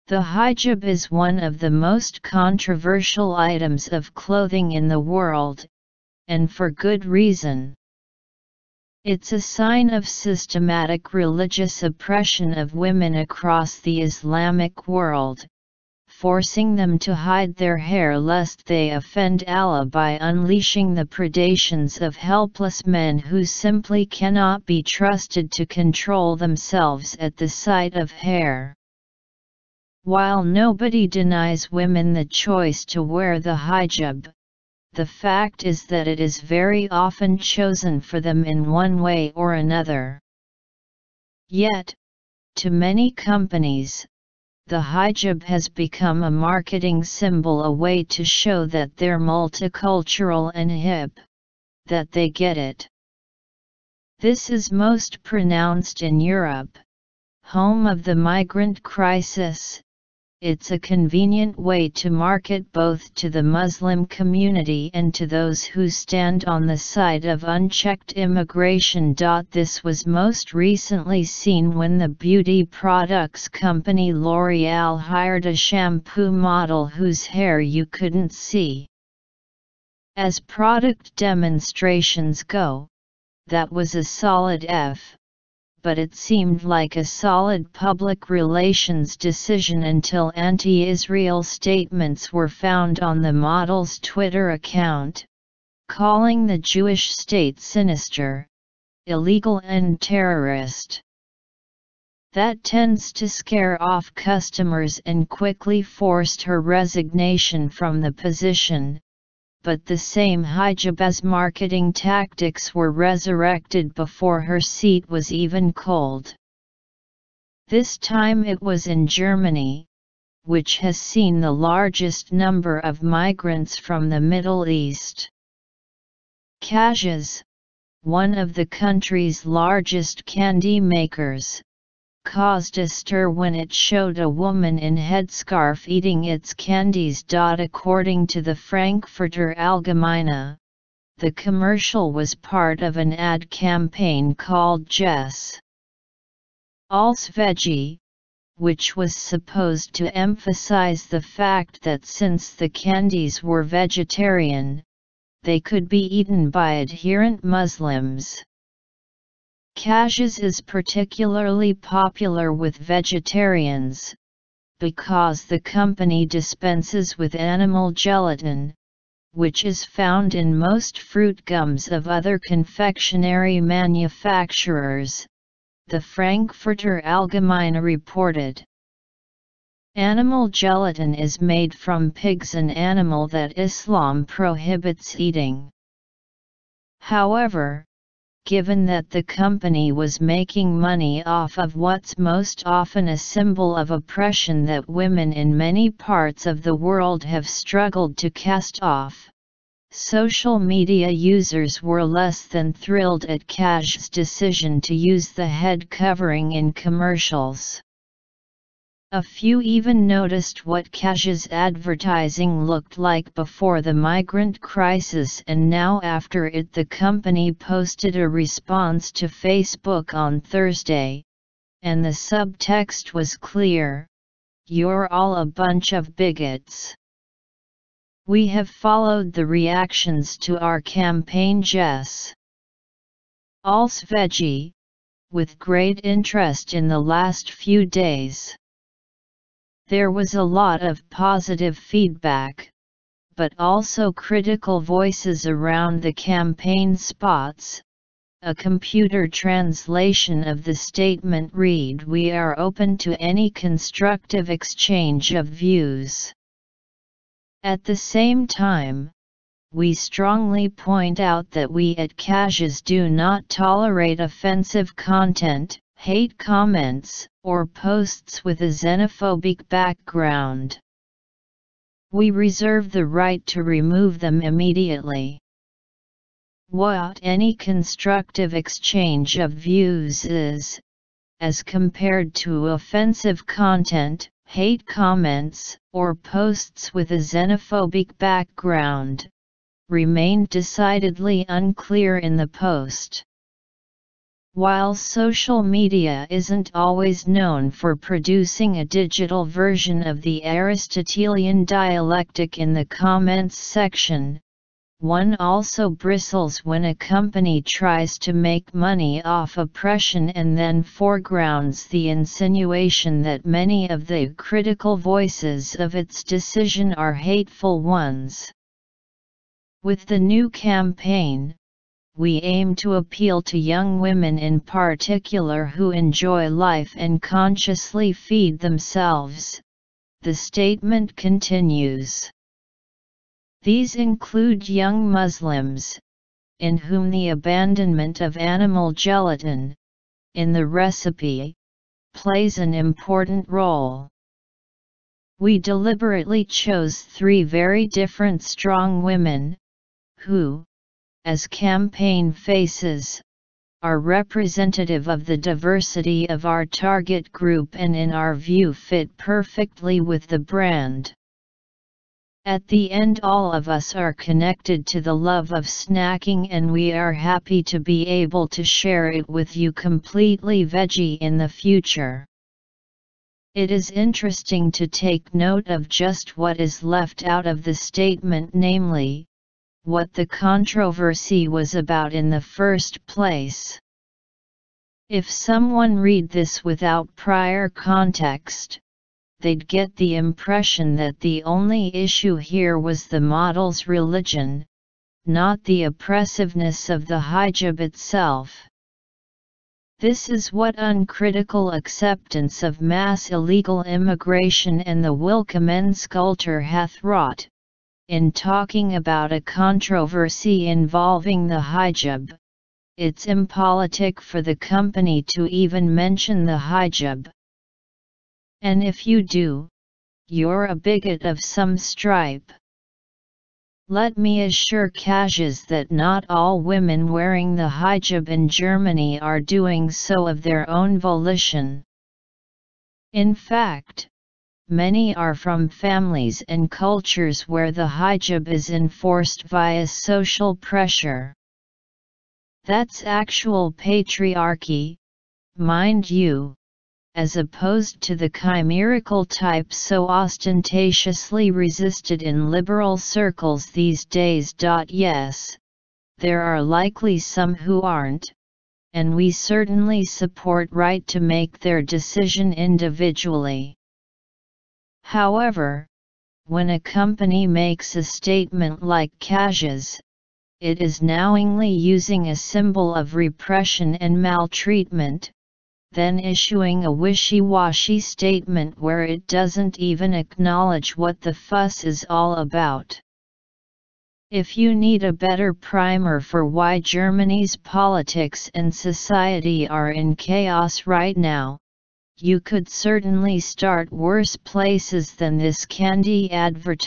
The hijab is one of the most controversial items of clothing in the world, and for good reason. It's a sign of systematic religious oppression of women across the Islamic world, forcing them to hide their hair lest they offend Allah by unleashing the predations of helpless men who simply cannot be trusted to control themselves at the sight of hair. While nobody denies women the choice to wear the hijab, the fact is that it is very often chosen for them in one way or another. Yet, to many companies, the hijab has become a marketing symbol, a way to show that they're multicultural and hip, that they get it. This is most pronounced in Europe, home of the migrant crisis. It's a convenient way to market both to the Muslim community and to those who stand on the side of unchecked immigration. This was most recently seen when the beauty products company L'Oreal hired a shampoo model whose hair you couldn't see. As product demonstrations go, that was a solid F. But it seemed like a solid public relations decision until anti-Israel statements were found on the model's Twitter account, calling the Jewish state sinister, illegal and terrorist. That tends to scare off customers and quickly forced her resignation from the position. But the same hijab as marketing tactics were resurrected before her seat was even cold. This time it was in Germany, which has seen the largest number of migrants from the Middle East. Kajaz, one of the country's largest candy makers, caused a stir when it showed a woman in headscarf eating its candies. According to the Frankfurter Allgemeine, the commercial was part of an ad campaign called Jess als Veggie, which was supposed to emphasize the fact that since the candies were vegetarian, they could be eaten by adherent Muslims. Kajaz is particularly popular with vegetarians, because the company dispenses with animal gelatin, which is found in most fruit gums of other confectionery manufacturers, the Frankfurter Allgemeine reported. Animal gelatin is made from pigs, an animal that Islam prohibits eating. However, given that the company was making money off of what's most often a symbol of oppression that women in many parts of the world have struggled to cast off, social media users were less than thrilled at Kajaz's decision to use the head covering in commercials. A few even noticed what Kajaz's advertising looked like before the migrant crisis, and now after it. The company posted a response to Facebook on Thursday, and the subtext was clear: "You're all a bunch of bigots." We have followed the reactions to our campaign Jess als Veggie with great interest in the last few days. There was a lot of positive feedback, but also critical voices around the campaign spots. A computer translation of the statement read, "We are open to any constructive exchange of views. At the same time, we strongly point out that we at Kajaz do not tolerate offensive content, hate comments, or posts with a xenophobic background. We reserve the right to remove them immediately." What any constructive exchange of views is, as compared to offensive content, hate comments, or posts with a xenophobic background, remained decidedly unclear in the post. While social media isn't always known for producing a digital version of the Aristotelian dialectic in the comments section, one also bristles when a company tries to make money off oppression and then foregrounds the insinuation that many of the critical voices of its decision are hateful ones. With the new campaign, we aim to appeal to young women in particular who enjoy life and consciously feed themselves, the statement continues. These include young Muslims, in whom the abandonment of animal gelatin, in the recipe, plays an important role. We deliberately chose 3 very different strong women, who, as campaign faces, are representative of the diversity of our target group and in our view fit perfectly with the brand. At the end, all of us are connected to the love of snacking, and we are happy to be able to share it with you completely veggie in the future. It is interesting to take note of just what is left out of the statement, namely, what the controversy was about in the first place. If someone read this without prior context, they'd get the impression that the only issue here was the model's religion, not the oppressiveness of the hijab itself. This is what uncritical acceptance of mass illegal immigration and the Willkommenskultur hath wrought. In talking about a controversy involving the hijab, it's impolitic for the company to even mention the hijab. And if you do, you're a bigot of some stripe. Let me assure Kajs that not all women wearing the hijab in Germany are doing so of their own volition. In fact, many are from families and cultures where the hijab is enforced via social pressure. That's actual patriarchy, mind you, as opposed to the chimerical type so ostentatiously resisted in liberal circles these days. Yes, there are likely some who aren't, and we certainly support right to make their decision individually. However, when a company makes a statement like Kajs, it is knowingly using a symbol of repression and maltreatment, then issuing a wishy-washy statement where it doesn't even acknowledge what the fuss is all about. If you need a better primer for why Germany's politics and society are in chaos right now, you could certainly start worse places than this candy advertisement.